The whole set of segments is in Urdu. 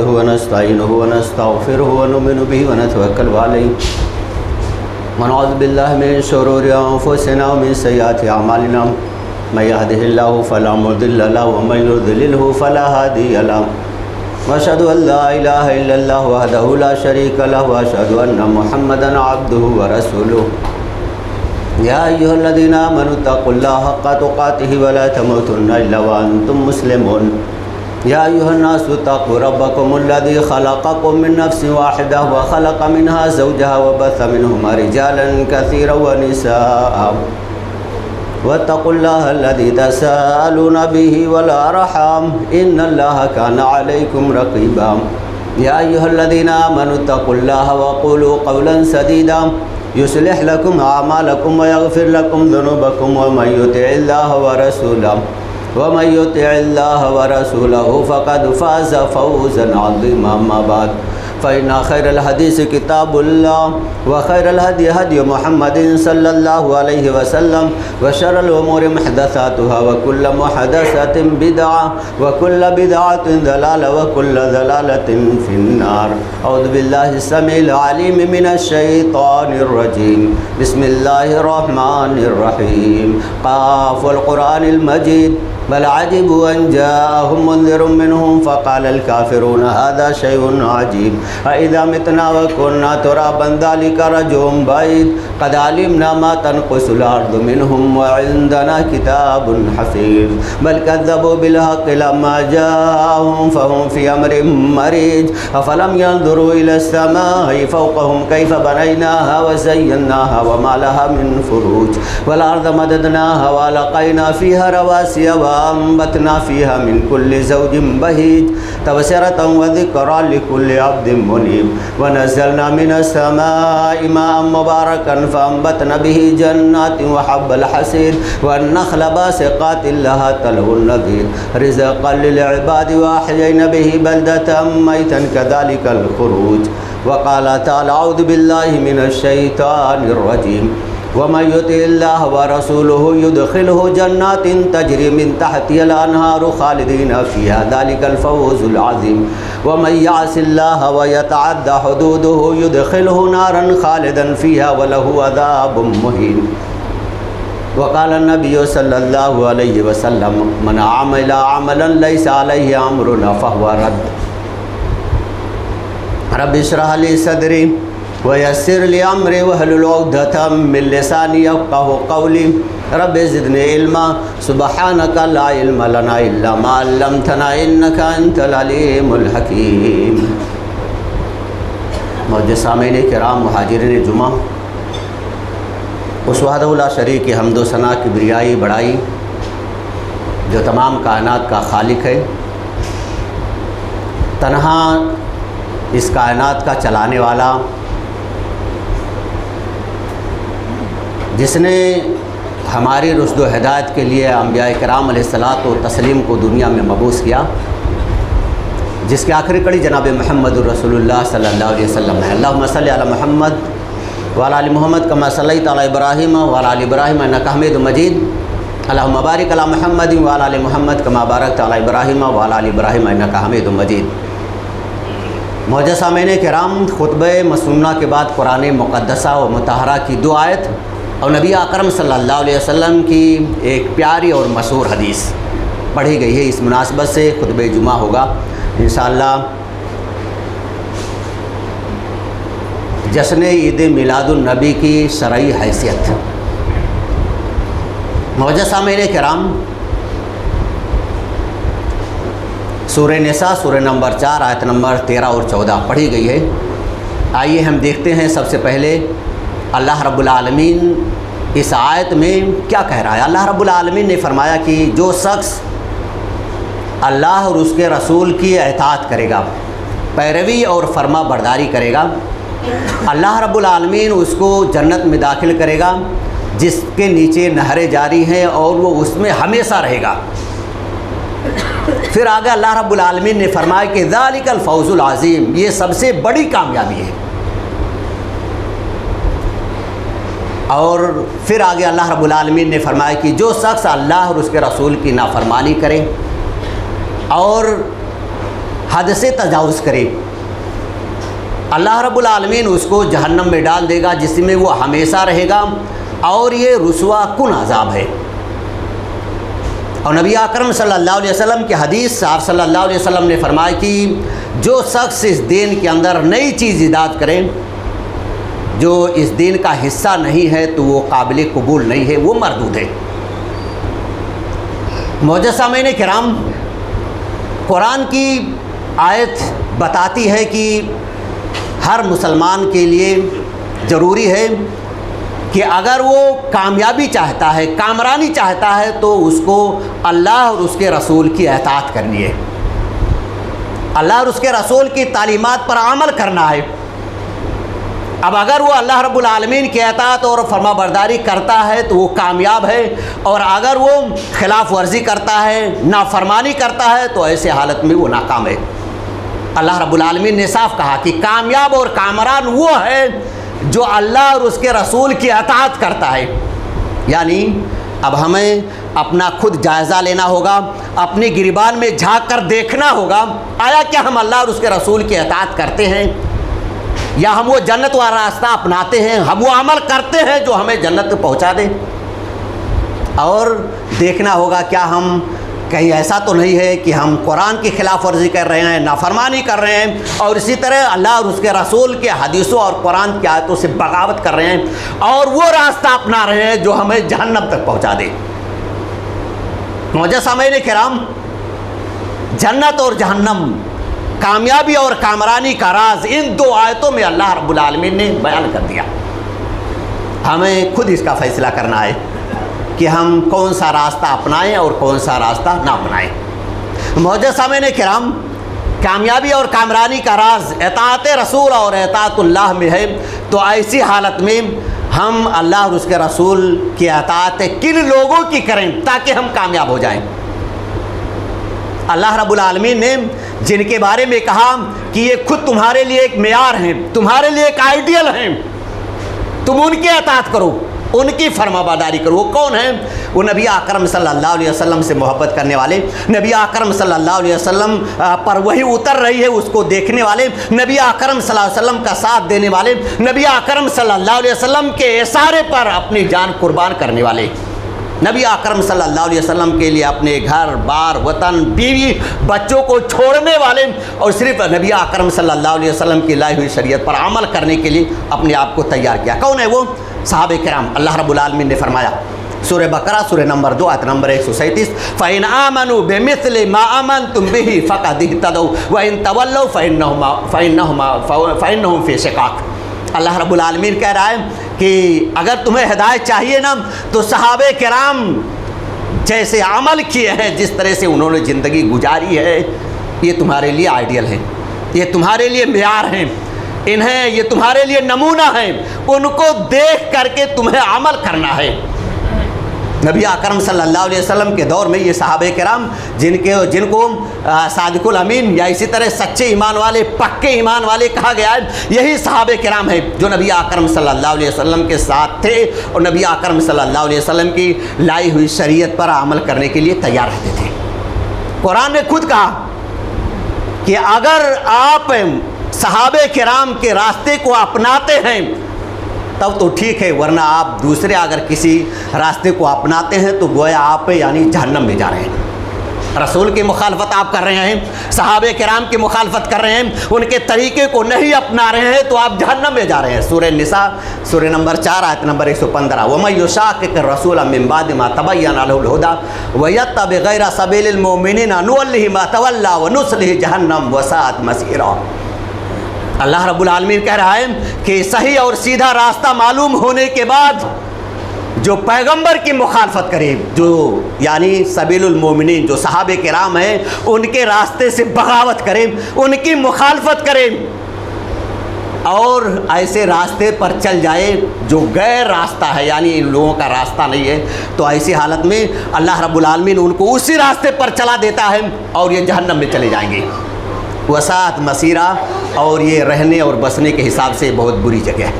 ونستعينه ونستغفره ونؤمن به ونتوكل عليه ونعوذ بالله من شرور أنفسنا ومن سيئات أعمالنا من يهده الله فلا مضل له ومن يضلله فلا هادي له وأشهد أن لا إله إلا الله وحده لا شريك له وأشهد أن محمدا عبده ورسوله يا أيها الذين آمنوا اتقوا الله حق تقاته ولا تموتن إلا وأنتم مسلمون يا أيها الناس اتقوا ربكم الذي خلقكم من نفس واحدة وخلق منها زوجها وبث منهما رجالا كثيرا ونساء واتقوا الله الذي تساءلون به والأرحام إن الله كان عليكم رقيبا يا أيها الذين آمنوا اتقوا الله وقولوا قولا سديدا يصلح لكم أعمالكم ويغفر لكم ذنوبكم ومن يطع الله ورسوله فقد فاز فوزا عظيما. أما بعد فإن خير الحديث كتاب الله وخير الهدي هدي محمد صلى الله عليه وسلم وشر الأمور محدثاتها وكل محدثة بدعة وكل بدعة ضلالة وكل ضلالة في النار. أعوذ بالله السميع العليم من الشيطان الرجيم. بسم الله الرحمن الرحيم. قاف والقرآن المجيد بل عجبوا أن جاءهم منذر منهم فقال الكافرون هذا شيء عجيب أإذا متنا وكنا ترابا ذلك رجع بعيد قد علمنا ما تنقص الأرض منهم وعندنا كتاب حفيظ بل كذبوا بالحق لما جاءهم فهم في أمر مريج أفلم ينظروا إلى السماء فوقهم كيف بنيناها وزيناها وما لها من فروج والأرض مددناها وألقينا فيها رواسي وأنبتنا فيها من كل زوج بهيج تبصرة وذكرى لكل عبد منيب ونزلنا من السماء ماء مباركا فأنبتنا به جنات وحب الحصيد والنخل باسقات لها طلع نضيد رزقا للعباد وأحيينا به بلدة ميتا كذلك الخروج. وقال تعالى أعوذ بالله من الشيطان الرجيم ومن يطع الله ورسوله يدخله جنات تجري من تحتها الأنهار خالدين فيها ذلك الفوز العظيم ومن يعص الله ويتعدى حدوده يدخله نارا خالدا فيها وله عذاب مهين. وقال النبي صلى الله عليه وسلم من عمل عملا ليس عليه أمرنا فهو رد. رب اشرح لي صدري ويسر لي أمري واحلل عقدة من لساني يفقهوا قولي رب زدني علما سبحانك لا علم لنا إلا ما علمتنا إنك أنت العليم الحكيم. معزز سامعین کرام مہاجرین جمعہ، اس وحدہ لا شریک کی حمد و ثنا کبریائی بڑائی جو تمام کائنات کا خالق ہے، تنہا اس کائنات کا چلانے والا، جس نے ہماری رشد و ہدایت کے لیے انبیاء کرام علیہ الصلاۃ و تسلیم کو دنیا میں مبعوث کیا، جس کے آخری کڑی جناب محمد الرسول اللہ صلی اللہ علیہ وسلم ہے. اللہم صلی علی محمد وعلی آل محمد کما صلیت علی ابراہیم وعلی آل ابراہیم انک حمید مجید. اللہم بارک علی محمد وعلی آل محمد کما بارکت علی ابراہیم وعلی آل ابراہیم انک حمید مجید. معزز سامعین کرام، خطبہ مسنونہ کے بعد قرآن مقدسہ و مطہرہ کی دو آیت اور نبی اکرم صلی اللہ علیہ وسلم کی ایک پیاری اور مشہور حدیث پڑھی گئی ہے. اس مناسبت سے خطبہ جمعہ ہوگا انشاءاللہ. جشن عید میلاد النبی کی شرعی حیثیت. معزز سامعین کرام، سورہ نساء سورہ نمبر 4 آیت نمبر 13 اور 14 پڑھی گئی ہے. آئیے ہم دیکھتے ہیں سب سے پہلے اللہ رب العالمین اس آیت میں کیا کہہ رہا ہے. اللہ رب العالمین نے فرمایا کہ جو شخص اللہ اور اس کے رسول کی اطاعت کرے گا، پیروی اور فرما برداری کرے گا، اللہ رب العالمین اس کو جنت میں داخل کرے گا جس کے نیچے نہریں جاری ہیں اور وہ اس میں ہمیشہ رہے گا. پھر آگے اللہ رب العالمین نے فرمایا کہ ذالک الفوز العظیم، یہ سب سے بڑی کامیابی ہے. اور پھر آگے اللہ رب العالمین نے فرمایا کہ جو شخص اللہ اور اس کے رسول کی نافرمانی کرے اور حد سے تجاوز کرے، اللہ رب العالمین اس کو جہنم میں ڈال دے گا جس میں وہ ہمیشہ رہے گا، اور یہ رسوا کن عذاب ہے۔ اور نبی اکرم صلی اللہ علیہ وسلم کی حدیث، آپ صلی اللہ علیہ وسلم نے فرمایا کہ جو شخص اس دین کے اندر نئی چیز ایجاد کریں جو اس دین کا حصہ نہیں ہے تو وہ قابل قبول نہیں ہے، وہ مردود ہے۔ معزز سامعین کرام، قرآن کی آیت بتاتی ہے کہ ہر مسلمان کے لیے ضروری ہے کہ اگر وہ کامیابی چاہتا ہے، کامرانی چاہتا ہے، تو اس کو اللہ اور اس کے رسول کی اطاعت کرنی ہے، اللہ اور اس کے رسول کی تعلیمات پر عمل کرنا ہے۔ اب اگر وہ اللہ رب العالمین کی اطاعت اور فرما برداری کرتا ہے تو وہ کامیاب ہے، اور اگر وہ خلاف ورزی کرتا ہے، نافرمانی کرتا ہے، تو ایسے حالت میں وہ ناکام ہے۔ اللہ رب العالمین نے صاف کہا کہ کامیاب اور کامران وہ ہے جو اللہ اور اس کے رسول کی اطاعت کرتا ہے۔ یعنی اب ہمیں اپنا خود جائزہ لینا ہوگا، اپنی گریبان میں جھانک کر دیکھنا ہوگا، آیا کیا ہم اللہ اور اس کے رسول کی اطاعت کرتے ہیں، یا ہم وہ جنت والا راستہ اپناتے ہیں، ہم وہ عمل کرتے ہیں جو ہمیں جنت تک پہنچا دے۔ اور دیکھنا ہوگا کیا ہم کہیں ایسا تو نہیں ہے کہ ہم قرآن کی خلاف ورزی کر رہے ہیں، نافرمانی کر رہے ہیں، اور اسی طرح اللہ اور اس کے رسول کے حدیثوں اور قرآن کی آیتوں سے بغاوت کر رہے ہیں اور وہ راستہ اپنا رہے ہیں جو ہمیں جہنم تک پہنچا دے۔ معزز سامعین کرام، جنت اور جہنم، کامیابی اور کامرانی کا راز ان دو آیتوں میں اللہ رب العالمین نے بیان کر دیا۔ ہمیں خود اس کا فیصلہ کرنا ہے کہ ہم کون سا راستہ اپنائیں اور کون سا راستہ نہ اپنائیں۔ معزز سامعین کرام، کامیابی اور کامرانی کا راز اطاعت رسول اور اطاعت اللہ میں ہے، تو ایسی حالت میں ہم اللہ اور اس کے رسول کی اطاعت کن لوگوں کی کریں تاکہ ہم کامیاب ہو جائیں؟ اللہ رب العالمین نے جن کے بارے میں کہا کہ یہ خود تمہارے لیے ایک معیار ہیں، تمہارے لیے ایک آئیڈیل ہیں، تم ان کی اطاعت کرو، ان کی فرما برداری کرو۔ وہ کون ہیں؟ وہ نبی اکرم صلی اللہ علیہ وسلم سے محبت کرنے والے، نبی اکرم صلی اللہ علیہ وسلم پر وہی اتر رہی ہے اس کو دیکھنے والے، نبی اکرم صلی اللہ علیہ وسلم کا ساتھ دینے والے، نبی اکرم صلی اللہ علیہ وسلم کے اشارے پر اپنی جان قربان کرنے والے، نبی اکرم صلی اللہ علیہ وسلم کے لیے اپنے گھر بار، وطن، بیوی، بچوں کو چھوڑنے والے، اور صرف نبی اکرم صلی اللہ علیہ وسلم کی لائی ہوئی شریعت پر عمل کرنے کے لیے اپنے آپ کو تیار کیا۔ کون ہے وہ؟ صحابہ کرام۔ اللہ رب العالمین نے فرمایا سورہ بقرہ سورہ نمبر 2 آیت نمبر 137، فَإِنْ آمَنُوا بِمِثْلِ مَا آمَنْتُمْ بِهِ فَقَدِ اهْتَدَوْا وَإِنْ تَوَلَّوْا فَإِنَّهُمْ فِي شِقَاقٍ۔ اللہ رب العالمین کہہ رہا ہے کہ اگر تمہیں ہدایت چاہیے نا تو صحابہ کرام جیسے عمل کیے ہیں، جس طرح سے انہوں نے زندگی گزاری ہے، یہ تمہارے لیے آئیڈیل ہے، یہ تمہارے لیے معیار ہیں، انہیں یہ تمہارے لیے نمونہ ہیں، ان کو دیکھ کر کے تمہیں عمل کرنا ہے۔ نبی اکرم صلی اللہ علیہ وسلم کے دور میں یہ صحابہ کرام جن کو صادق الامین یا اسی طرح سچے ایمان والے، پکے ایمان والے کہا گیا ہے، یہی صحابہ کرام ہیں جو نبی اکرم صلی اللہ علیہ وسلم کے ساتھ تھے اور نبی اکرم صلی اللہ علیہ وسلم کی لائی ہوئی شریعت پر عمل کرنے کے لیے تیار رہتے تھے۔ قرآن نے خود کہا کہ اگر آپ صحابہ کرام کے راستے کو اپناتے ہیں تب تو ٹھیک ہے، ورنہ آپ دوسرے اگر کسی راستے کو اپناتے ہیں تو گویا آپ یعنی جہنم میں جا رہے ہیں۔ رسول کی مخالفت آپ کر رہے ہیں، صحابہ کرام کی مخالفت کر رہے ہیں، ان کے طریقے کو نہیں اپنا رہے ہیں تو آپ جہنم میں جا رہے ہیں۔ سورہ نساء سورہ نمبر 4 آیت نمبر 115، وَمَن يُشَاقِقِ الرَّسُولَ مِن بَعْدِ مَا تَبَيَّنَ لَهُ الْهُدَىٰ وَيَتَّبِعْ غَيْرَ سَبِيلِ الْمُؤْمِنِينَ نُوَلِّهِ مَا تَوَلَّىٰ وَنُصْلِهِ جَهَنَّمَ وَسَاءَتْ مَصِيرًا۔ اللہ رب العالمین کہہ رہا ہے کہ صحیح اور سیدھا راستہ معلوم ہونے کے بعد جو پیغمبر کی مخالفت کرے، جو یعنی سبیل المومنین جو صحابہ کرام ہیں ان کے راستے سے بغاوت کرے، ان کی مخالفت کرے اور ایسے راستے پر چل جائے جو غیر راستہ ہے، یعنی ان لوگوں کا راستہ نہیں ہے، تو ایسی حالت میں اللہ رب العالمین ان کو اسی راستے پر چلا دیتا ہے اور یہ جہنم میں چلے جائیں گے۔ وساعت مسیرہ، اور یہ رہنے اور بسنے کے حساب سے بہت بری جگہ ہے۔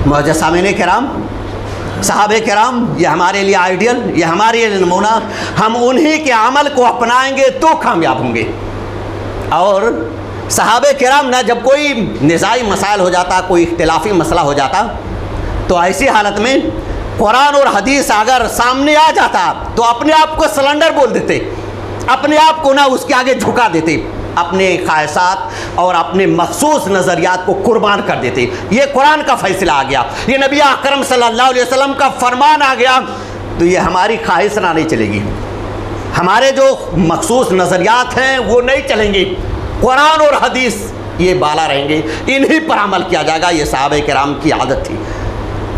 معزز سامعین کرام، صحابہ کرام یہ ہمارے لیے آئیڈیل، یہ ہمارے لیے نمونہ، ہم انہی کے عمل کو اپنائیں گے تو کامیاب ہوں گے۔ اور صحابہ کرام نہ جب کوئی نزاعی مسائل ہو جاتا، کوئی اختلافی مسئلہ ہو جاتا، تو ایسی حالت میں قرآن اور حدیث اگر سامنے آ جاتا تو اپنے آپ کو سلنڈر بول دیتے، اپنے آپ کو نہ اس کے آگے جھکا دیتے، اپنے خواہشات اور اپنے مخصوص نظریات کو قربان کر دیتے۔ یہ قرآن کا فیصلہ آ گیا، یہ نبی اکرم صلی اللہ علیہ وسلم کا فرمان آ گیا، تو یہ ہماری خواہش نہ نہیں چلے گی، ہمارے جو مخصوص نظریات ہیں وہ نہیں چلیں گے، قرآن اور حدیث یہ بالا رہیں گے، انہی پر عمل کیا جائے گا۔ یہ صحابہ کرام کی عادت تھی،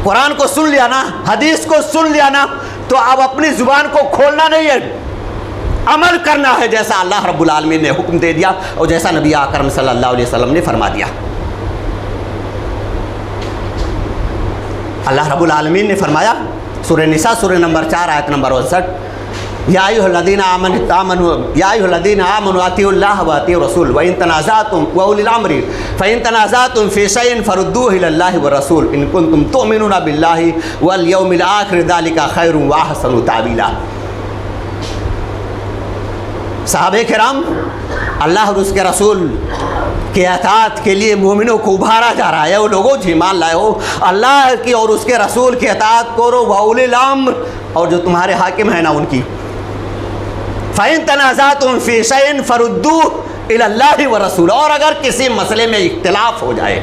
قرآن کو سن لیا نا، حدیث کو سن لیا نا، تو اب اپنی زبان کو کھولنا نہیں ہے، عمل کرنا ہے جیسا اللہ رب العالمین نے حکم دے دیا اور جیسا نبی اکرم صلی اللہ علیہ وسلم نے فرما دیا۔ اللہ رب العالمین نے فرمایا سورہ نساء سورہ نمبر 4 آیت نمبر 59، یا ایھا الذین آمنوا اطیعوا اللہ واطیعوا الرسول وان تنازعتم واولی الامر فان تنازعتم فی شیء فردوہ الی اللہ والرسول ان کنتم تؤمنون باللہ والیوم الآخر ذلک خیر واحسن تأویلا۔ صحابہ کرام، اللہ اور اس کے رسول کے اطاعت کے لیے مومنوں کو ابھارا جا رہا ہے۔ وہ لوگوں جو ایمان لائے ہو، اللہ کی اور اس کے رسول کے اطاعت کرو، واولی الامر، اور جو تمہارے حاکم ہیں نا ان کی۔ فَإِن تَنَازَعْتُمْ فِي شَيْءٍ فَرُدُّوهُ إِلَى اللَّهِ وَالرَّسُولِ، اور اگر کسی مسئلے میں اختلاف ہو جائے،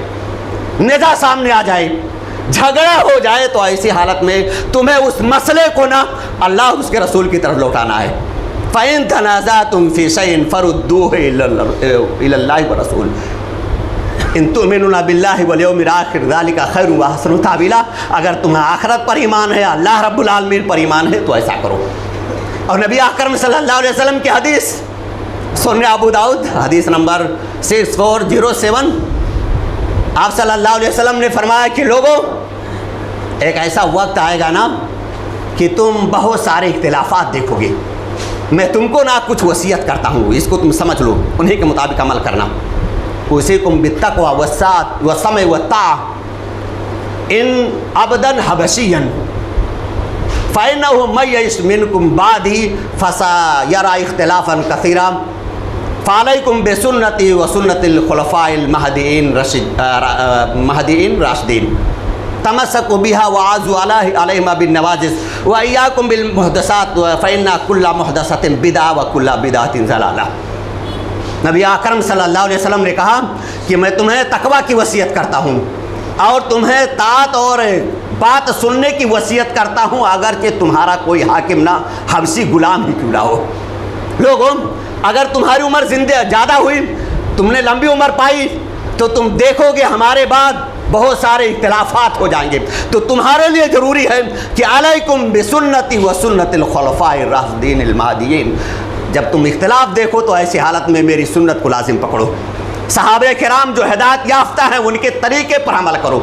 نزاع سامنے آ جائے، جھگڑا ہو جائے، تو ایسی حالت میں تمہیں اس مسئلے کو نا اللہ اور اس کے رسول کی طرف لوٹانا ہے۔ فَإِن تَنَازَعْتُمْ فِي شَيْءٍ فَرُدُّوهُ إِلَى اللَّهِ وَالرَّسُولِ ان تؤمنون باللہ والیوم الآخر ذلک خیر واحسن تأویلا، اگر تمہیں آخرت پر ایمان ہے، اللہ رب العالمین پر ایمان ہے، تو ایسا کرو۔ اور نبی اکرم صلی اللہ علیہ وسلم کی حدیث سنن ابو داؤد حدیث نمبر 6407، آپ صلی اللہ علیہ وسلم نے فرمایا کہ لوگوں، ایک ایسا وقت آئے گا نا کہ تم بہت سارے اختلافات دیکھو گے، میں تم کو نہ کچھ وصیت کرتا ہوں، اس کو تم سمجھ لو، انہی کے مطابق عمل کرنا۔ اوصیکم بالتقوی والسمع والطاعۃ ان عبدا حبشیا فإنه من يعش منكم بعدي فسيرى اختلافا كثيرا فعليكم بسنتي وسنة الخلفاء المهديين راشدين تمسكوا بها وعضوا عليهما بالنواجذ وإياكم بالمحدثات فإن كل محدثة بدعة وكل بدعة ضلالة۔ نبی اکرم صلی اللہ علیہ وسلم نے کہا کہ میں تمہیں تقوی کی وصیت کرتا ہوں اور تمہیں طاعت اور بات سننے کی وصیت کرتا ہوں، اگرچہ تمہارا کوئی حاکم نہ حبشی غلام ہی کیوں نہ ہو۔ لوگوں، اگر تمہاری عمر زیادہ ہوئی، تم نے لمبی عمر پائی، تو تم دیکھو گے ہمارے بعد بہت سارے اختلافات ہو جائیں گے، تو تمہارے لیے ضروری ہے کہ علیکم بسنتی وسنت الخلفاء الراشدین المہدیین، جب تم اختلاف دیکھو تو ایسی حالت میں میری سنت کو لازم پکڑو، صحابہ کرام جو ہدایت یافتہ ہیں ان کے طریقے پر عمل کرو،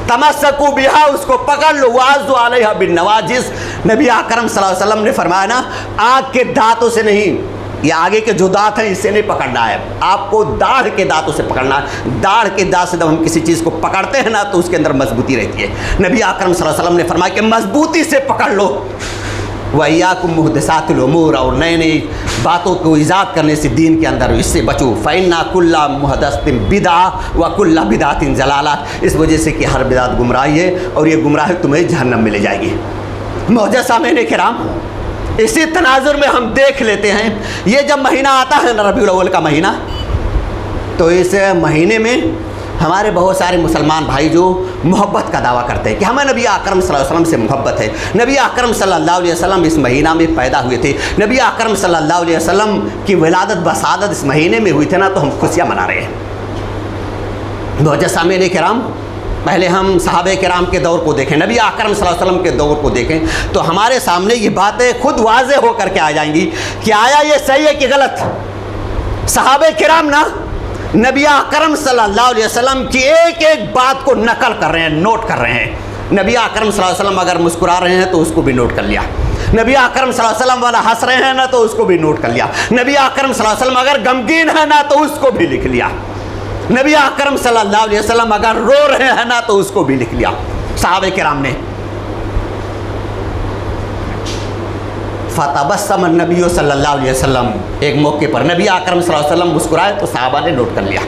تمسکوا بہا، اس کو پکڑ لو، وعضوا علیہا بالنواجذ، نبی اکرم صلی اللہ علیہ وسلم نے فرمایا نا، آگ کے دانتوں سے نہیں، یہ آگے کے جو دانت ہیں اس سے نہیں پکڑنا ہے، آپ کو داڑھ کے دانتوں سے پکڑنا ہے۔ داڑھ کے دانت سے جب ہم کسی چیز کو پکڑتے ہیں نا تو اس کے اندر مضبوطی رہتی ہے۔ نبی اکرم صلی اللہ علیہ وسلم نے فرمایا کہ مضبوطی سے پکڑ لو، وَإِيَّاكُمْ مُحْدَثَاتِ الْأُمُورِ، اور نئے نئی باتوں کو ایجاد کرنے سے دین کے اندر اس سے بچو، فَإِنَّ كُلَّ مُحْدَثَةٍ بِدْعَةٍ وَكُلَّ بِدْعَةٍ ضَلَالَةٍ، اس وجہ سے کہ ہر بدعت گمراہی ہے اور یہ گمراہی تمہیں جہنم میں لے جائے گی۔ معزز سامعین کرام، اسی تناظر میں ہم دیکھ لیتے ہیں، یہ جب مہینہ آتا ہے نا ربیع الاول کا مہینہ، تو اس مہینے میں ہمارے بہت سارے مسلمان بھائی جو محبت کا دعویٰ کرتے ہیں کہ ہمیں نبی اکرم صلی اللہ علیہ وسلم سے محبت ہے، نبی اکرم صلی اللہ علیہ وسلم اس مہینہ میں پیدا ہوئے تھے، نبی اکرم صلی اللہ علیہ وسلم کی ولادت بسعادت اس مہینے میں ہوئی تھی نا، تو ہم خوشیاں منا رہے ہیں۔ معزز سامعین کرام، پہلے ہم صحابہ کرام کے دور کو دیکھیں، نبی اکرم صلی اللہ علیہ وسلم کے دور کو دیکھیں، تو ہمارے سامنے یہ باتیں خود واضح ہو کر کے آ جائیں گی کہ آیا یہ صحیح ہے کہ غلط۔ صحابہ کرام نا نبی اکرم صلی اللہ علیہ وسلم کی ایک ایک بات کو نقل کر رہے ہیں، نوٹ کر رہے ہیں۔ نبی اکرم صلی اللہ علیہ وسلم اگر مسکرا رہے ہیں تو اس کو بھی نوٹ کر لیا، نبی اکرم صلی اللہ علیہ وسلم والا ہنس رہے ہیں نا تو اس کو بھی نوٹ کر لیا، نبی اکرم صلی اللہ علیہ وسلم اگر غمگین ہے نا تو اس کو بھی لکھ لیا، نبی اکرم صلی اللہ علیہ وسلم اگر رو رہے ہیں نا تو اس کو بھی لکھ لیا۔ صحابہ کرام نے فتبسم النبی صلی اللہ علیہ وسلم، ایک موقع پر نبی اکرم صلی اللہ علیہ وسلم مسکرائے تو صحابہ نے نوٹ کر لیا.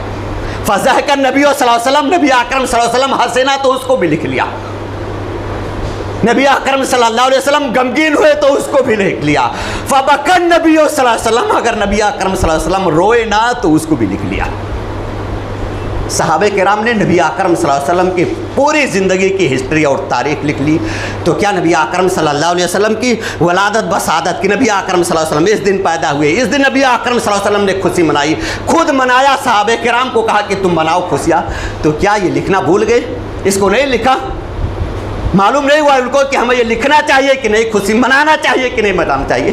فضحک النبی صلی اللہ علیہ وسلم، نبی اکرم صلی اللہ علیہ وسلم ہنسے نا تو اس کو بھی لکھ لیا. نبی اکرم صلی اللہ علیہ وسلم غمگین ہوئے تو اس کو بھی لکھ لیا. فبکى النبی صلی اللہ علیہ وسلم، اگر نبی اکرم صلی اللہ علیہ وسلم روئے نا تو اس کو بھی لکھ لیا. صحابہ کرام نے نبی اکرم صلی اللہ علیہ وسلم کی پوری زندگی کی ہسٹری اور تاریخ لکھ لی. تو کیا نبی اکرم صلی اللہ علیہ وسلم کی ولادت بسعادت کی، نبی اکرم صلی اللہ علیہ وسلم اس دن پیدا ہوئے، اس دن نبی اکرم صلی اللہ علیہ وسلم نے خوشی منائی، خود منایا، صحابہ کرام کو کہا کہ تم مناؤ خوشیاں. تو کیا یہ لکھنا بھول گئے؟ اس کو نہیں لکھا؟ معلوم نہیں ہوا ان کو کہ ہمیں یہ لکھنا چاہیے کہ نہیں، خوشی منانا چاہیے کہ نہیں منانا چاہیے؟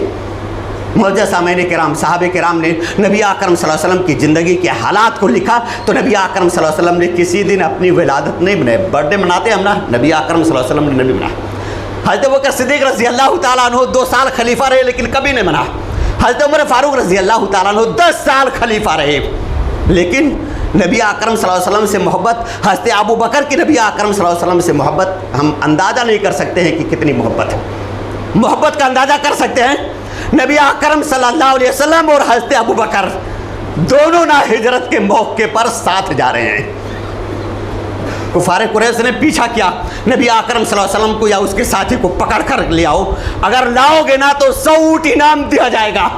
معزز سامعین کرام، صحابہ کرام نے نبی اکرم صلی اللہ علیہ وسلم کی زندگی کے حالات کو لکھا. تو نبی اکرم صلی اللہ علیہ وسلم نے کسی دن اپنی ولادت نہیں منائی. برتھ ڈے مناتے ہم نا، نبی اکرم صلی اللہ علیہ وسلم نے نہیں منایا. حضرت ابوبکر صدیق رضی اللہ تعالیٰ عنہ 2 سال خلیفہ رہے لیکن کبھی نہیں منایا. حضرت عمر فاروق رضی اللہ تعالیٰ عنہ 10 سال خلیفہ رہے لیکن نبی اکرم صلی اللہ علیہ وسلم سے محبت، حضرت ابوبکر کی نبی اکرم صلی اللہ علیہ وسلم سے محبت ہم اندازہ نہیں کر سکتے ہیں کہ کتنی محبت ہے. محبت کا اندازہ کر سکتے ہیں؟ نبی اکرم صلی اللہ علیہ وسلم اور حضرت ابوبکر دونوں نہ ہجرت کے موقع پر ساتھ جا رہے ہیں. کفار قریش نے پیچھا کیا نبی اکرم صلی اللہ علیہ وسلم کو یا اس کے ساتھی کو پکڑ کر لے آؤ، اگر لاؤ گے نا تو 100 اونٹ انعام دیا جائے گا.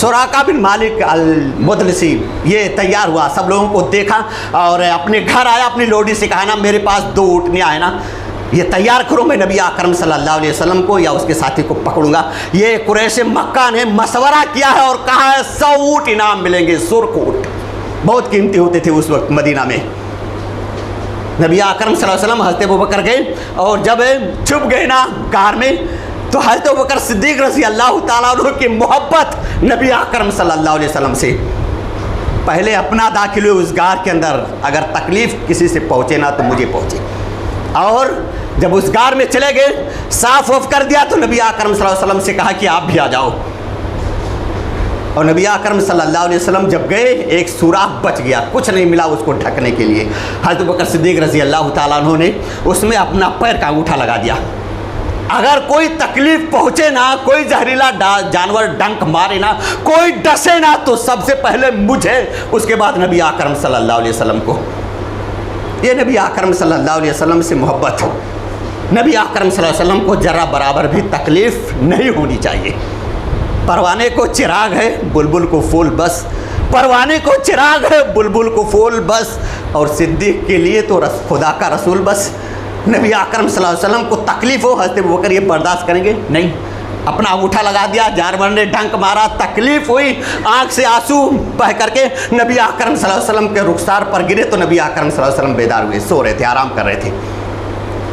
سراقہ بن مالک المدلسی یہ تیار ہوا، سب لوگوں کو دیکھا اور اپنے گھر آیا، اپنی لوڈی سے کہا نا میرے پاس 2 اونٹنیاں آئے نا، یہ تیار کرو، میں نبی اکرم صلی اللہ علیہ وسلم کو یا اس کے ساتھی کو پکڑوں گا. یہ قریش مکہ نے مشورہ کیا ہے اور کہا ہے 100 اونٹ انعام ملیں گے. سرخ اونٹ بہت قیمتی ہوتے تھے اس وقت مدینہ میں. نبی اکرم صلی اللہ علیہ وسلم حضرت ابوبکر گئے اور جب چھپ گئے نا غار میں تو حضرت ابوبکر صدیق رضی اللہ تعالیٰ عنہ کی محبت نبی اکرم صلی اللہ علیہ وسلم سے، پہلے اپنا داخل ہوئے اس غار کے اندر، اگر تکلیف کسی سے پہنچے نا تو مجھے پہنچے. اور جب اس غار میں چلے گئے صاف وف کر دیا تو نبی اکرم صلی اللہ علیہ وسلم سے کہا کہ آپ بھی آ جاؤ. اور نبی اکرم صلی اللہ علیہ وسلم جب گئے ایک سوراخ بچ گیا، کچھ نہیں ملا اس کو ڈھکنے کے لیے. حضرت ابوبکر صدیق رضی اللہ تعالیٰ عنہ نے اس میں اپنا پیر کا انگوٹھا لگا دیا. اگر کوئی تکلیف پہنچے نا، کوئی زہریلا جانور ڈنک مارے نا، کوئی ڈسے نا تو سب سے پہلے مجھے، اس کے بعد نبی اکرم صلی اللہ علیہ وسلم کو. یہ نبی اکرم صلی اللہ علیہ وسلم سے محبت. نبی اکرم صلی اللہ علیہ وسلم کو ذرا برابر بھی تکلیف نہیں ہونی چاہیے. پروانے کو چراغ ہے، بلبل کو پھول بس. پروانے کو چراغ ہے، بلبل کو پھول بس. اور صدیق کے لیے تو خدا کا رسول بس. نبی اکرم صلی اللہ علیہ وسلم کو تکلیف ہو، حضرت ابوبکر یہ برداشت کریں گے نہیں. اپنا انگوٹھا لگا دیا، جانور نے ڈنک مارا، تکلیف ہوئی، آنکھ سے آنسو بہہ کر کے نبی اکرم صلی اللہ علیہ وسلم کے رخسار پر گرے تو نبی اکرم صلی اللہ علیہ وسلم بیدار ہوئے، سو رہے تھے، آرام کر رہے تھے.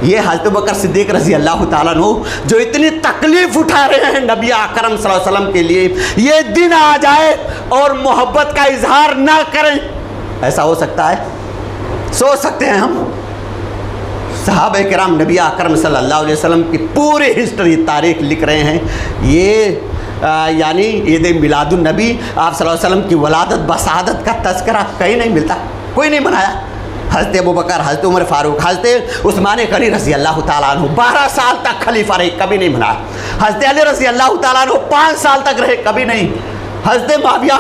یہ حضرت ابوبکر صدیق رضی اللہ تعالیٰ عنہ جو اتنی تکلیف اٹھا رہے ہیں نبی اکرم صلی اللہ علیہ وسلم کے لیے، یہ دن آ جائے اور محبت کا اظہار نہ کریں، ایسا ہو سکتا ہے؟ سوچ سکتے ہیں ہم؟ صحابہ کرام نبی اکرم صلی اللہ علیہ وسلم کی پوری ہسٹری تاریخ لکھ رہے ہیں. یہ یعنی عید میلاد النبی، آپ صلی اللہ علیہ وسلم کی ولادت بسعادت کا تذکرہ کہیں نہیں ملتا، کوئی نہیں منایا. حضرت ابوبکر، حضرت عمر فاروق، حضرت عثمان غنی رضی اللہ تعالیٰ عنہ 12 سال تک خلیفہ رہے، کبھی نہیں منایا. حضرت علی رضی اللہ تعالیٰ عنہ 5 سال تک رہے، کبھی نہیں. حضرت معاویہ،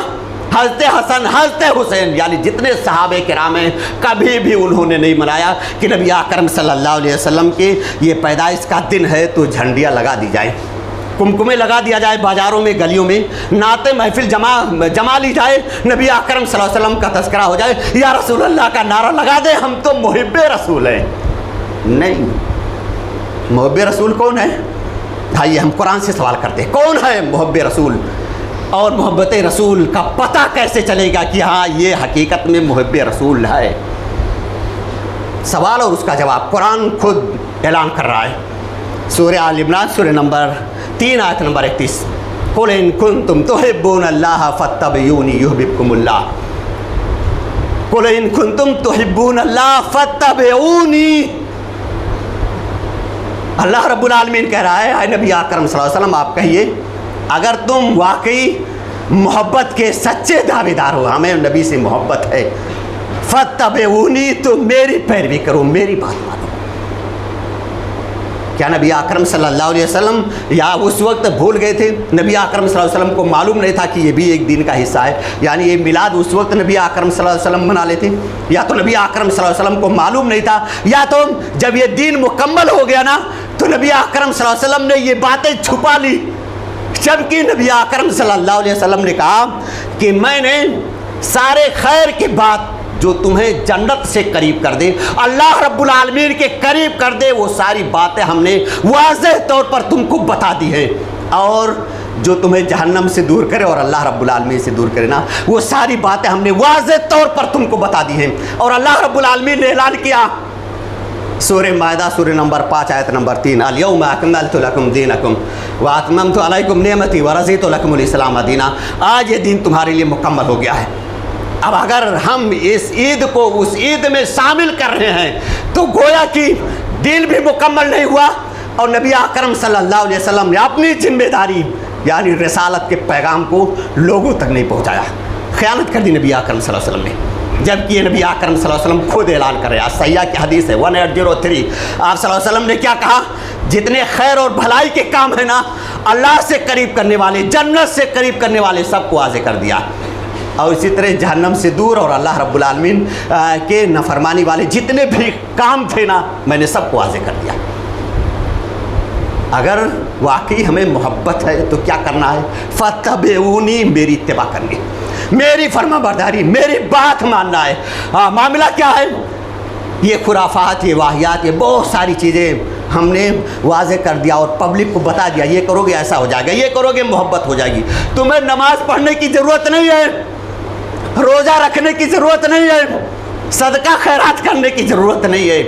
حضرت حسن، حضرت حسین، یعنی جتنے صحابہ کرام ہیں کبھی بھی انہوں نے نہیں منایا کہ نبی اکرم صلی اللہ علیہ وسلم کے یہ پیدائش کا دن ہے تو جھنڈیاں لگا دی جائیں، کمکمے لگا دیا جائے بازاروں میں، گلیوں میں، نعت محفل جما لی جائے، نبی اکرم صلی اللہ علیہ وسلم کا تذکرہ ہو جائے، یا رسول اللہ کا نعرہ لگا دے، ہم تو محب رسول ہیں. نہیں، محب رسول کون ہے؟ بھائی ہم قرآن سے سوال کرتے ہیں کون ہے محب رسول؟ اور محبت رسول کا پتہ کیسے چلے گا کہ ہاں یہ حقیقت میں محب رسول ہے؟ سوال اور اس کا جواب قرآن خود اعلان کر رہا ہے. سورہ آل عمران، سورہ نمبر 3 آیت نمبر 31، قُلْ إِن كُنتُمْ تُحِبُّونَ اللَّهَ فَاتَّبِعُونِي يُحْبِبْكُمُ اللَّهُ. قُلْ إِن كُنتُمْ تُحِبُّونَ اللَّهَ فَاتَّبِعُونِي. اللہ رب العالمین کہہ رہا ہے، اے نبی اکرم صلی اللہ علیہ وسلم آپ کہیے اگر تم واقعی محبت کے سچے دعوے دار ہو، ہمیں نبی سے محبت ہے، فَاتَّبِعُونِي، تو میری پیروی کرو، میری بات مانو. کیا نبی اکرم صلی اللہ علیہ وسلم یا اس وقت بھول گئے تھے؟ نبی اکرم صلی اللہ علیہ وسلم کو معلوم نہیں تھا کہ یہ بھی ایک دین کا حصہ ہے؟ یعنی یہ میلاد اس وقت نبی اکرم صلی اللہ علیہ وسلم منا لیتے؟ یا تو نبی اکرم صلی اللہ علیہ وسلم کو معلوم نہیں تھا، یا تو جب یہ دین مکمل ہو گیا نا تو نبی اکرم صلی اللہ علیہ وسلم نے یہ باتیں چھپا لی، جبکہ نبی اکرم صلی اللہ علیہ وسلم نے کہا کہ میں نے سارے خیر کی بات جو تمہیں جنت سے قریب کر دے، اللہ رب العالمین کے قریب کر دے، وہ ساری باتیں ہم نے واضح طور پر تم کو بتا دی ہیں، اور جو تمہیں جہنم سے دور کرے اور اللہ رب العالمین سے دور کرے نا، وہ ساری باتیں ہم نے واضح طور پر تم کو بتا دی ہیں۔ اور اللہ رب العالمین نے اعلان کیا سورہ مائدہ سورہ نمبر 5 آیت نمبر 3، الیوم اکملت لکم دینکم واتممت علیکم نعمتی ورضیت لکم الاسلام دینا، آج یہ دین تمہارے لیے مکمل ہو گیا ہے۔ اب اگر ہم اس عید کو اس عید میں شامل کر رہے ہیں تو گویا کہ دین بھی مکمل نہیں ہوا، اور نبی اکرم صلی اللہ علیہ وسلم نے اپنی ذمہ داری یعنی رسالت کے پیغام کو لوگوں تک نہیں پہنچایا، خیانت کر دی نبی اکرم صلی اللہ علیہ وسلم نے، جبکہ یہ نبی اکرم صلی اللہ علیہ وسلم خود اعلان کر رہے ہیں۔ سیاح کی حدیث ہے 1803، آپ صلی اللہ علیہ وسلم نے کیا کہا؟ جتنے خیر اور بھلائی کے کام ہیں نا، اللہ سے قریب کرنے والے، جنت سے قریب کرنے والے، سب کو واضح کر دیا، اور اسی طرح جہنم سے دور اور اللہ رب العالمین کے نافرمانی والے جتنے بھی کام تھے نا، میں نے سب کو واضح کر دیا۔ اگر واقعی ہمیں محبت ہے تو کیا کرنا ہے؟ فاتبعونی، میری اتباع کرنی، میری فرما برداری، میری بات ماننا ہے۔ معاملہ کیا ہے؟ یہ خرافات، یہ واہیات، یہ بہت ساری چیزیں ہم نے واضح کر دیا اور پبلک کو بتا دیا، یہ کرو گے ایسا ہو جائے گا، یہ کرو گے محبت ہو جائے گی، تمہیں نماز پڑھنے کی ضرورت نہیں ہے، روزہ رکھنے کی ضرورت نہیں ہے، صدقہ خیرات کرنے کی ضرورت نہیں ہے،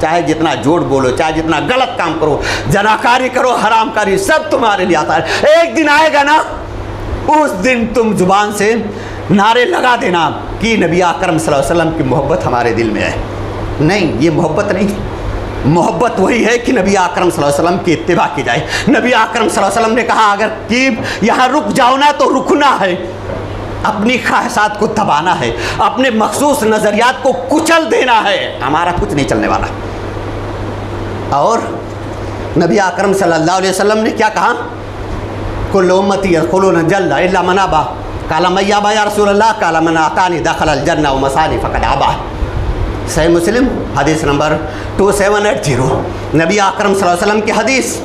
چاہے جتنا جھوٹ بولو، چاہے جتنا غلط کام کرو، زناکاری کرو، حرام کاری، سب تمہارے لیے آتا ہے۔ ایک دن آئے گا نا، اس دن تم زبان سے نعرے لگا دینا کہ نبی اکرم صلی اللہ علیہ وسلم کی محبت ہمارے دل میں ہے۔ نہیں، یہ محبت نہیں، محبت وہی ہے کہ نبی اکرم صلی اللہ علیہ وسلم کی اتباع کی جائے۔ نبی اکرم صلی اللہ علیہ وسلم نے کہا اگر کہ یہاں رک جاؤ نا تو رکنا ہے، اپنی خواہشات کو دبانا ہے، اپنے مخصوص نظریات کو کچل دینا ہے، ہمارا کچھ نہیں چلنے والا۔ اور نبی اکرم صلی اللہ علیہ وسلم نے کیا کہا؟ کل امتی یدخلون الجنہ الا من ابی، قال من یابی یا رسول اللہ، قال من اطاعنی دخل الجنہ ومسانی فقد ابی۔ صحیح مسلم حدیث نمبر 2780، نبی اکرم صلی اللہ علیہ وسلم کی حدیث،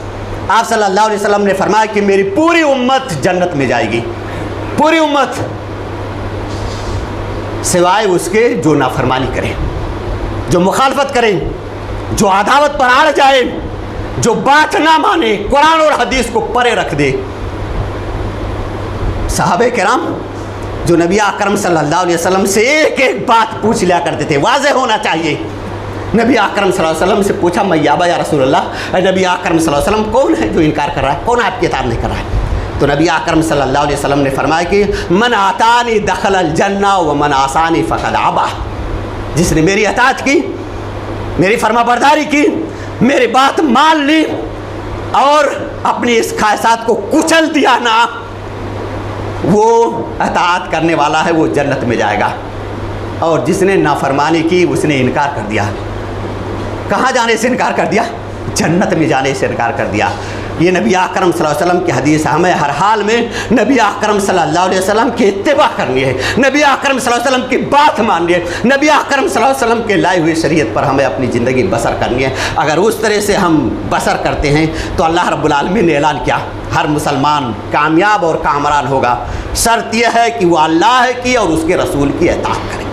آپ صلی اللہ علیہ وسلم نے فرمایا کہ میری پوری امت جنت میں جائے گی، پوری امت، سوائے اس کے جو نافرمانی کرے، جو مخالفت کرے، جو عداوت پر اڑ جائے، جو بات نہ مانے، قرآن اور حدیث کو پرے رکھ دے۔ صحابہ کرام جو نبی اکرم صلی اللہ علیہ وسلم سے ایک ایک بات پوچھ لیا کرتے تھے، واضح ہونا چاہیے۔ نبی اکرم صلی اللہ علیہ وسلم سے پوچھا من یابی یا رسول اللہ، نبی اکرم صلی اللہ علیہ وسلم کون ہے جو انکار کر رہا ہے، کون آپ کی اطاعت نہیں کر رہا ہے؟ تو نبی اکرم صلی اللہ علیہ وسلم نے فرمایا کہ من اطاعنی دخل الجنہ ومن عصانی فقد ابی، جس نے میری اطاعت کی، میری فرما برداری کی، میری بات مان لی اور اپنی اس خواہشات کو کچل دیا نا، وہ اطاعت کرنے والا ہے، وہ جنت میں جائے گا۔ اور جس نے نافرمانی کی اس نے انکار کر دیا، کہاں جانے سے انکار کر دیا؟ جنت میں جانے سے انکار کر دیا۔ یہ نبی اکرم صلی اللہ علیہ وسلم کی حدیث، ہمیں ہر حال میں نبی اکرم صلی اللہ علیہ وسلم کی اتباع کرنی ہے، نبی اکرم صلی اللہ علیہ وسلم کی بات ماننی ہے، نبی اکرم صلی اللہ علیہ وسلم کے لائے ہوئی شریعت پر ہمیں اپنی زندگی بسر کرنی ہے۔ اگر اس طرح سے ہم بسر کرتے ہیں تو اللہ رب العالمین نے اعلان کیا ہر مسلمان کامیاب اور کامران ہوگا، شرط یہ ہے کہ وہ اللہ کی اور اس کے رسول کی اطاعت کرے۔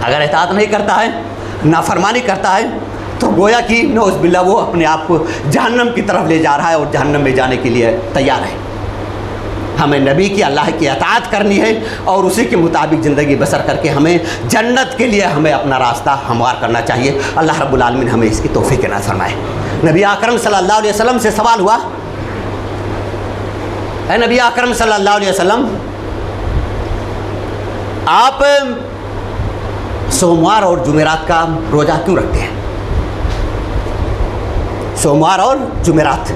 اگر اطاعت نہیں کرتا ہے، نافرمانی کرتا ہے، تو گویا کہ نعوذ باللہ وہ اپنے آپ کو جہنم کی طرف لے جا رہا ہے اور جہنم میں جانے کے لیے تیار ہے۔ ہمیں نبی کی، اللہ کی اطاعت کرنی ہے اور اسی کے مطابق زندگی بسر کر کے ہمیں جنت کے لیے ہمیں اپنا راستہ ہموار کرنا چاہیے۔ اللہ رب العالمین ہمیں اس کی توفیق عنایت فرمائے۔ نبی اکرم صلی اللہ علیہ وسلم سے سوال ہوا، اے نبی اکرم صلی اللہ علیہ وسلم، آپ سوموار اور جمعرات کا روزہ کیوں رکھتے ہیں؟ سوموار اور جمعرات،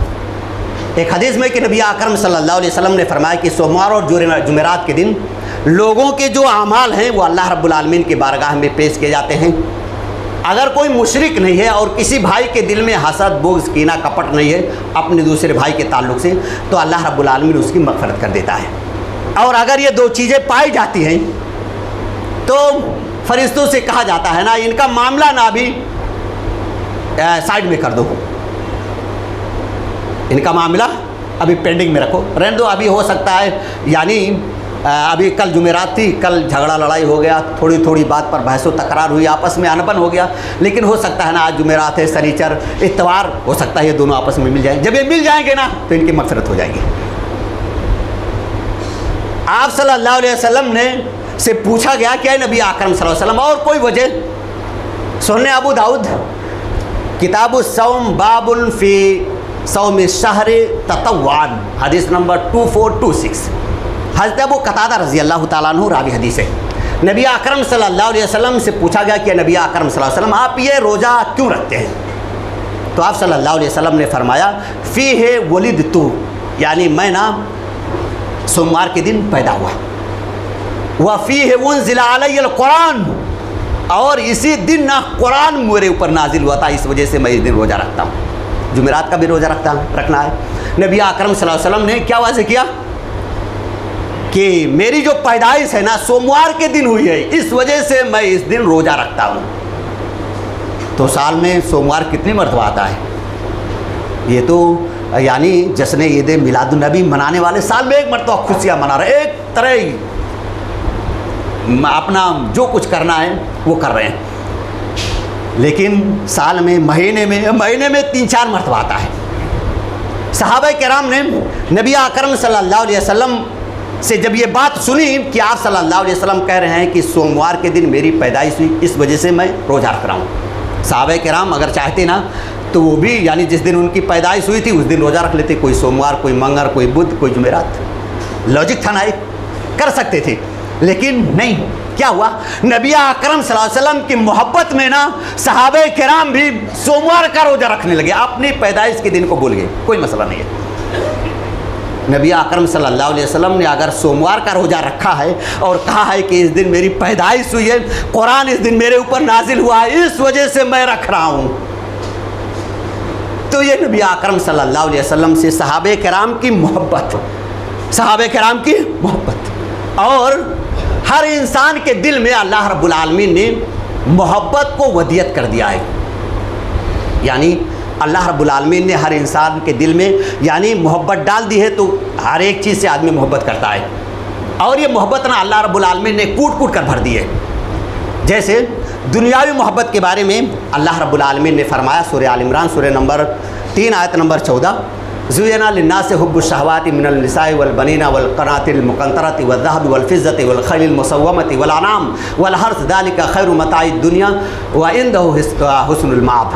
ایک حدیث میں کہ نبی اکرم صلی اللہ علیہ وسلم نے فرمایا کہ سوموار اور جمعرات کے دن لوگوں کے جو اعمال ہیں وہ اللہ رب العالمین کی بارگاہ میں پیش کیے جاتے ہیں، اگر کوئی مشرک نہیں ہے اور کسی بھائی کے دل میں حسد بغض کینہ کپٹ نہیں ہے اپنے دوسرے بھائی کے تعلق سے تو اللہ رب العالمین اس کی مغفرت کر دیتا ہے. اور اگر یہ دو چیزیں پائی جاتی ہیں تو فرشتوں سے کہا جاتا ہے نا ان کا معاملہ نہ بھی سائڈ میں کر دو, ان کا معاملہ ابھی پینڈنگ میں رکھو, رہنے دو, ابھی ہو سکتا ہے یعنی ابھی کل جمعرات تھی, کل جھگڑا لڑائی ہو گیا, تھوڑی تھوڑی بات پر بحث و تکرار ہوئی, آپس میں انبن ہو گیا, لیکن ہو سکتا ہے نا آج جمعرات ہے, سنیچر اتوار ہو سکتا ہے یہ دونوں آپس میں مل جائیں. جب یہ مل جائیں گے نا تو ان کی مغفرت ہو جائے گی. آپ صلی اللہ علیہ وسلم نے سے پوچھا گیا کہ اے نبی اکرم صلی اللہ علیہ وسلم اور کوئی وجہ؟ سنن ابو داؤد کتاب الصوم باب فی صوم الشہر تطوعا حدیث نمبر 2426. حضرت ابو قتادہ رضی اللہ تعالیٰ عنہ راوی حدیث ہے. نبی اکرم صلی اللہ علیہ وسلم سے پوچھا گیا کہ نبی اکرم صلی اللہ علیہ وسلم آپ یہ روزہ کیوں رکھتے ہیں؟ تو آپ صلی اللہ علیہ وسلم نے فرمایا فیہ ولدت, یعنی میں نا سوموار کے دن پیدا ہوا, وفیہ انزل علی القرآن, اور اسی دن نا قرآن میرے اوپر نازل ہوا تھا, اس وجہ سے میں اس دن روزہ رکھتا ہوں. جمعرات کا بھی روزہ رکھنا ہے. نبی اکرم صلی اللہ علیہ وسلم نے کیا واضح کیا کہ میری جو پیدائش ہے نا سوموار کے دن ہوئی ہے, اس وجہ سے میں اس دن روزہ رکھتا ہوں. تو سال میں سوموار کتنی مرتبہ آتا ہے؟ یہ تو یعنی جشن عید میلاد النبی منانے والے سال میں ایک مرتبہ خوشیاں منا رہے, ایک طرح اپنا جو کچھ کرنا ہے وہ کر رہے ہیں, لیکن سال میں مہینے میں 3-4 مرتبہ آتا ہے. صحابہ کرام نے نبی اکرم صلی اللہ علیہ وسلم سے جب یہ بات سنی کہ آپ صلی اللہ علیہ وسلم کہہ رہے ہیں کہ سوموار کے دن میری پیدائش ہوئی, اس وجہ سے میں روزہ رکھ رہا ہوں, صحابہ کرام اگر چاہتے نا تو وہ بھی یعنی جس دن ان کی پیدائش ہوئی تھی اس دن روزہ رکھ لیتے, کوئی سوموار, کوئی منگل, کوئی بدھ, کوئی جمعرات. لاجک تھا نا, ایک کر سکتے تھے, لیکن نہیں. کیا ہوا؟ نبی اکرم صلی اللہ علیہ وسلم کی محبت میں نا صحابہ کرام بھی سوموار کا روزہ رکھنے لگے, اپنی پیدائش کے دن کو بھول گئے. کوئی مسئلہ نہیں ہے. نبی اکرم صلی اللہ علیہ وسلم نے اگر سوموار کا روزہ رکھا ہے اور کہا ہے کہ اس دن میری پیدائش ہوئی ہے, قرآن اس دن میرے اوپر نازل ہوا ہے, اس وجہ سے میں رکھ رہا ہوں, تو یہ نبی اکرم صلی اللہ علیہ وسلم سے صحابہ کرام کی محبت, صحابہ کرام کی محبت. اور ہر انسان کے دل میں اللہ رب العالمین نے محبت کو ودیت کر دیا ہے, یعنی اللہ رب العالمین نے ہر انسان کے دل میں یعنی محبت ڈال دی ہے, تو ہر ایک چیز سے آدمی محبت کرتا ہے. اور یہ محبت نا اللہ رب العالمین نے کوٹ کوٹ کر بھر دی ہے. جیسے دنیاوی محبت کے بارے میں اللہ رب العالمین نے فرمایا سورہ آل عمران سورہ نمبر 3 آیت نمبر 14, زُيِّنَ لِلنَّاسِ حُبُّ الشَّهَوَاتِ مِنَ النِّسَاءِ وَالْبَنِينَ وَالْقَنَاطِرِ الْمُقَنطَرَةِ وَالذَّهَبِ وَالْفِضَّةِ وَالْخَيْلِ الْمُسَوَّمَةِ وَالْأَنْعَامِ وَالْحَرْثِ ذَلِكَ خَيْرُ مَتَاعِ الدُّنْيَا وَعِندَهُ حُسْنُ الْمَآبِ.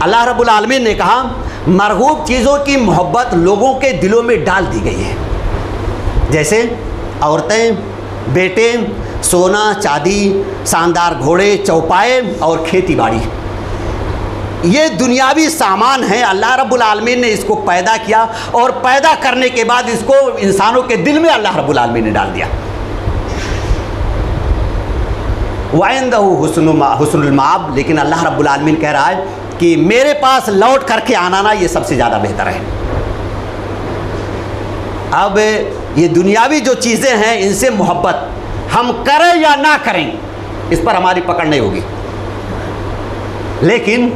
اللہ رب العالمین نے کہا مرغوب چیزوں کی محبت لوگوں کے دلوں میں ڈال دی گئی ہے, جیسے عورتیں, بیٹے, سونا چاندی, شاندار گھوڑے, چوپائے اور کھیتی باڑی. یہ دنیاوی سامان ہیں, اللہ رب العالمین نے اس کو پیدا کیا اور پیدا کرنے کے بعد اس کو انسانوں کے دل میں اللہ رب العالمین نے ڈال دیا. وَعِندَهُ حُسْنُ الْمَآبِ, لیکن اللہ رب العالمین کہہ رہا ہے کہ میرے پاس لوٹ کر کے آنا نا یہ سب سے زیادہ بہتر ہے. اب یہ دنیاوی جو چیزیں ہیں ان سے محبت ہم کریں یا نہ کریں اس پر ہماری پکڑ نہیں ہوگی, لیکن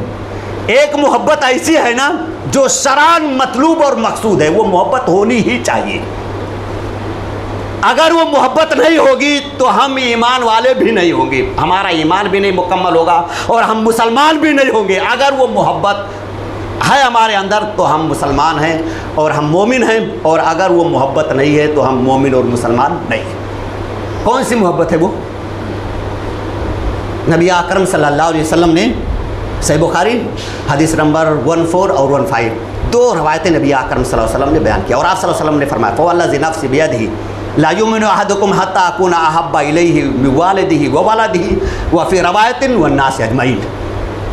ایک محبت ایسی ہے نا جو شرعاً مطلوب اور مقصود ہے, وہ محبت ہونی ہی چاہیے. اگر وہ محبت نہیں ہوگی تو ہم ایمان والے بھی نہیں ہوں گے, ہمارا ایمان بھی نہیں مکمل ہوگا اور ہم مسلمان بھی نہیں ہوں گے. اگر وہ محبت ہے ہمارے اندر تو ہم مسلمان ہیں اور ہم مومن ہیں, اور اگر وہ محبت نہیں ہے تو ہم مومن اور مسلمان نہیں ہیں. کون سی محبت ہے وہ؟ نبی اکرم صلی اللہ علیہ وسلم نے صحیح بخاری حدیث نمبر 14 اور 15 دو روایتیں نبی اکرم صلی اللہ علیہ وسلم نے بیان کیا, اور آپ صلی اللہ علیہ وسلم نے فرمایا فوالذی نفسی بیدہ لا یؤمن احدکم حتی اکون احب الیہ من والدہ وولدہ وفی روایت والناس اجمعین.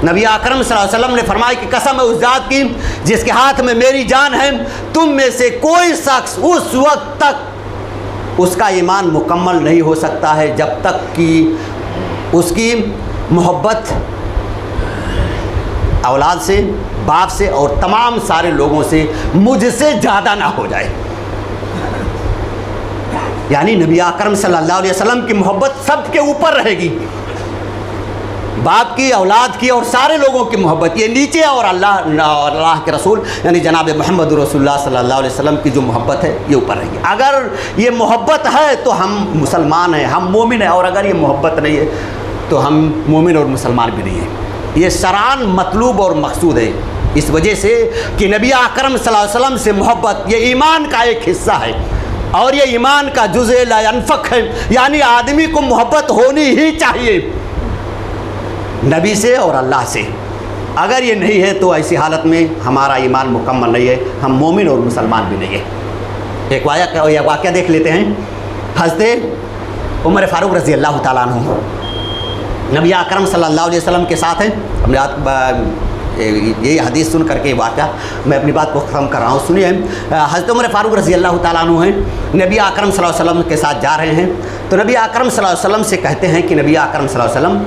نبی اکرم صلی اللہ علیہ وسلم نے فرمایا کہ قسم ہے اس ذات کی جس کے ہاتھ میں میری جان ہے, تم میں سے کوئی شخص اس وقت تک اس کا ایمان مکمل نہیں ہو سکتا ہے جب تک کہ اس کی محبت اولاد سے، باپ سے اور تمام سارے لوگوں سے مجھ سے زیادہ نہ ہو جائے. یعنی نبی اکرم صلی اللہ علیہ وسلم کی محبت سب کے اوپر رہے گی، باپ کی، اولاد کی اور سارے لوگوں کی محبت یہ نیچے، اور اللہ کے رسول یعنی جناب محمد رسول اللہ صلی اللہ علیہ وسلم کی جو محبت ہے یہ اوپر رہے گی. اگر یہ محبت ہے تو ہم مسلمان ہیں، ہم مومن ہیں، اور اگر یہ محبت نہیں ہے تو ہم مومن اور مسلمان بھی نہیں ہیں. یہ شرعاً مطلوب اور مقصود ہے، اس وجہ سے کہ نبی اکرم صلی اللہ علیہ وسلم سے محبت یہ ایمان کا ایک حصہ ہے، اور یہ ایمان کا جزء لا ينفک ہے. یعنی آدمی کو محبت ہونی ہی چاہیے نبی سے اور اللہ سے. اگر یہ نہیں ہے تو ایسی حالت میں ہمارا ایمان مکمل نہیں ہے، ہم مومن اور مسلمان بھی نہیں ہے. ایک واقعہ دیکھ لیتے ہیں. حضرت عمر فاروق رضی اللہ تعالیٰ عنہ نبی اکرم صلی اللہ علیہ وسلم کے ساتھ ہیں. یہ حدیث سن کر کے واقعہ میں اپنی بات کو ختم کر رہا ہوں. سنیے، حضرت عمر فاروق رضی اللہ تعالیٰ عنہ ہیں، نبی اکرم صلی اللہ علیہ وسلم کے ساتھ جا رہے ہیں. تو نبی اکرم صلی اللہ علیہ وسلم سے کہتے ہیں کہ نبی اکرم صلی اللہ علیہ وسلم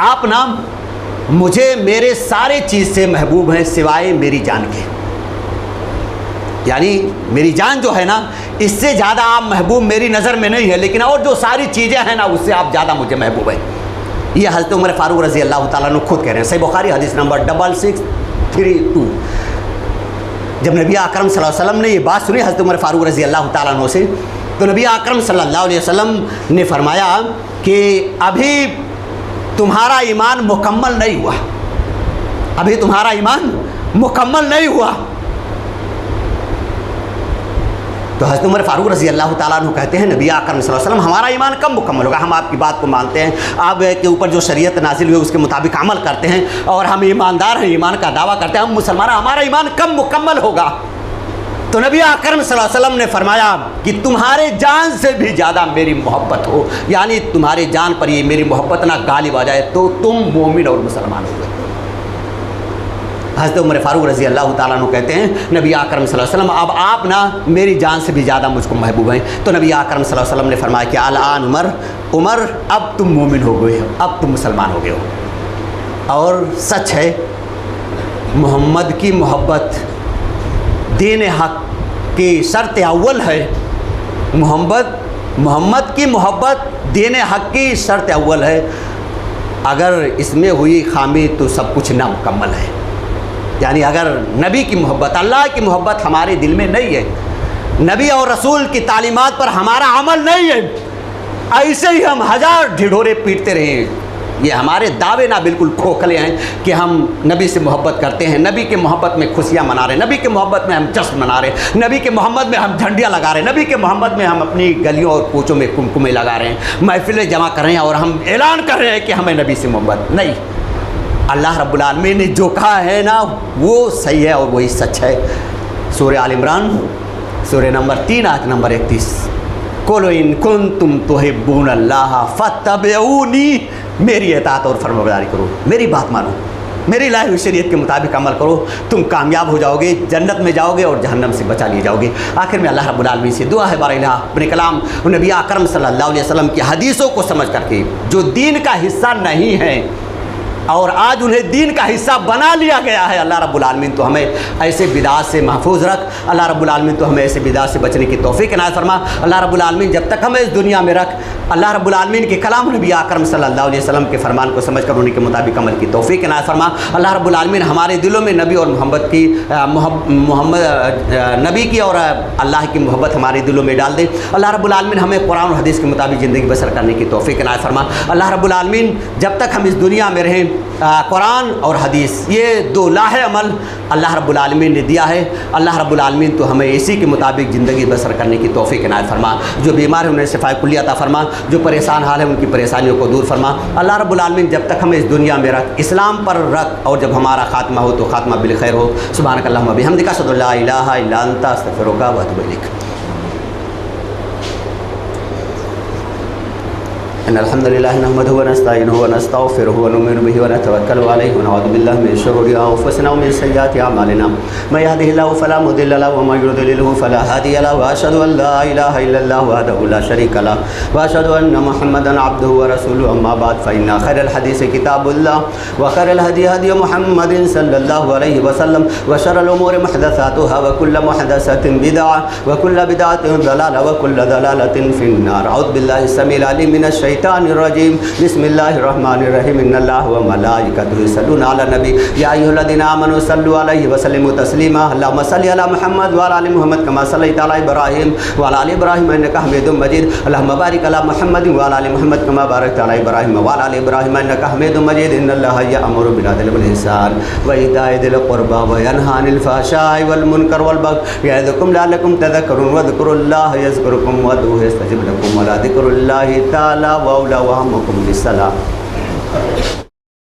آپ نا مجھے میرے سارے چیز سے محبوب ہیں سوائے میری جان کے. یعنی میری جان جو ہے نا اس سے زیادہ آپ محبوب میری نظر میں نہیں ہے، لیکن اور جو ساری چیزیں ہیں نا اس سے آپ زیادہ مجھے محبوب ہیں. یہ حضرت عمر فاروق رضی اللہ تعالیٰ عنہ خود کہہ رہے ہیں. صحیح بخاری حدیث نمبر 6632. جب نبی اکرم صلی اللہ علیہ وسلم نے یہ بات سنی حضرت عمر فاروق رضی اللہ تعالیٰ عنہ سے، تو نبی اکرم صلی اللہ علیہ وسلم نے فرمایا کہ ابھی تمہارا ایمان مکمل نہیں ہوا، ابھی تمہارا ایمان مکمل نہیں ہوا. تو حضرت عمر فاروق رضی اللہ تعالیٰ عنہ کہتے ہیں نبی اکرم صلی اللہ علیہ وسلم ہمارا ایمان کب مکمل ہوگا؟ ہم آپ کی بات کو مانتے ہیں، آپ کے اوپر جو شریعت نازل ہوئی اس کے مطابق عمل کرتے ہیں، اور ہم ایماندار ہیں، ایمان کا دعویٰ کرتے ہیں، ہم مسلمان ہیں، ہمارا ایمان کب مکمل ہوگا؟ تو نبی اکرم صلی اللہ علیہ وسلم نے فرمایا کہ تمہارے جان سے بھی زیادہ میری محبت ہو، یعنی تمہارے جان پر یہ میری محبت نہ غالب آ جائے تو تم مومن اور مسلمان ہو گئے. حضرت عمر فاروق رضی اللہ تعالیٰ عنہ کہتے ہیں نبی اکرم صلی اللہ علیہ وسلم اب آپ نا میری جان سے بھی زیادہ مجھ کو محبوب ہیں. تو نبی اکرم صلی اللہ علیہ وسلم نے فرمایا کہ الآن عمر اب تم مومن ہو گئے ہو، اب تم مسلمان ہو گئے ہو. اور سچ ہے محمد کی محبت دین حق کی شرط اول ہے. محمد کی محبت دین حق کی شرط اول ہے. اگر اس میں ہوئی خامی تو سب کچھ نامکمل ہے. یعنی اگر نبی کی محبت، اللہ کی محبت ہمارے دل میں نہیں ہے، نبی اور رسول کی تعلیمات پر ہمارا عمل نہیں ہے، ایسے ہی ہم ہزار ڈھڈورے پیٹتے رہیں، یہ ہمارے دعوے نہ بالکل کھوکھلے ہیں کہ ہم نبی سے محبت کرتے ہیں، نبی کے محبت میں خوشیاں منا رہے ہیں، نبی کے محبت میں ہم جشن منا رہے ہیں، نبی کے محبت میں ہم جھنڈیاں لگا رہے ہیں، نبی کے محبت میں ہم اپنی گلیوں اور کوچوں میں کمکمے لگا رہے ہیں، محفلیں جمع کر رہے ہیں اور ہم اعلان کر رہے ہیں کہ ہمیں نبی سے محبت نہیں. اللہ رب العالمین نے جو کہا ہے نا وہ صحیح ہے اور وہی سچ ہے. سورہ آل عمران سورہ نمبر 3 آیت نمبر 31. قُلْ إِن كُنتُمْ تُحِبُّونَ اللَّهَ فَاتَّبِعُونِي، میری اطاعت اور فرمانبرداری کرو، میری بات مانو، میری لائی ہوئی شریعت کے مطابق عمل کرو، تم کامیاب ہو جاؤ گے، جنت میں جاؤ گے اور جہنم سے بچا لیے جاؤ گے. آخر میں اللہ رب العالمین سے دعا ہے بار الہ اپنے کلام نبی اکرم صلی اللہ علیہ وسلم کی حدیثوں کو سمجھ کر کے جو دین کا حصہ نہیں ہے اور آج انہیں دین کا حصہ بنا لیا گیا ہے، اللہ رب العالمین تو ہمیں ایسے بدعات سے محفوظ رکھ. اللہ رب العالمین تو ہمیں ایسے بدعات سے بچنے کی توفیق عنایت فرما. اللہ رب العالمین جب تک ہمیں اس دنیا میں رکھ، اللہ رب العالمین کے کلام نبی اکرم صلی اللہ علیہ وسلم کے فرمان کو سمجھ کر انہیں کے مطابق عمل کی توفیق عنایت فرما. اللہ رب العالمین ہمارے دلوں میں نبی اور نبی کی اور اللہ کی محبت ہمارے دلوں میں ڈال دے. اللہ رب العالمین ہمیں قرآن و حدیث کے مطابق زندگی بسر کرنے کی توفیق عنایت فرما. اللہ رب العالمین جب تک ہم اس دنیا میں رہیں قرآن اور حدیث یہ دو لاہ عمل اللہ رب العالمین نے دیا ہے. اللہ رب العالمین تو ہمیں اسی کے مطابق زندگی بسر کرنے کی توفیق عنایت فرما. جو بیمار ہیں انہیں شفاء کلیہ عطا فرما، جو پریشان حال ہیں ان کی پریشانیوں کو دور فرما. اللہ رب العالمین جب تک ہمیں اس دنیا میں رکھ، اسلام پر رکھ، اور جب ہمارا خاتمہ ہو تو خاتمہ بالخیر ہو. سبحانک اللہم و بحمدک، اشہد ان لا الہ الا انت، استغفرک و اتوب الیک. إن الحمد لله نحمده ونستعينه ونستغفره ونؤمن به ونتوكل عليه ونعوذ بالله من شرور أنفسنا ومن سيئات أعمالنا من يهده الله فلا مضل له ومن يضلل فلا هادي له وأشهد أن لا إله إلا الله وحده لا شريك له وأشهد أن محمدا عبده ورسوله أما بعد فإن خير الحديث كتاب الله وخير الهدي هدي محمد صلى الله عليه وسلم وشر الأمور محدثاتها وكل محدثة بدعة وكل بدعة ضلالة وكل ضلالة في النار. أعوذ بالله السميع العليم من الشيطان الرجيم. بسم الله الرحمن الرحيم. إن الله وملائكته يصلون على النبي يا أيها الذين آمنوا صلوا عليه وسلموا تسليما. اللهم صل على محمد وعلى آل محمد كما صليت على إبراهيم وعلى آل إبراهيم إنك حميد مجيد. اللهم بارك على محمد وعلى آل محمد كما باركت على إبراهيم وعلى آل إبراهيم إنك حميد مجيد. إن الله يأمر بالعدل والإحسان وإيتاء ذي القربى وينهى عن الفحشاء والمنكر والبغي يعظكم لعلكم تذكرون. واذكروا الله يذكركم وادعوه يستجب لكم ولذكر الله تعالى وأولى وأهمكم بالصلاة.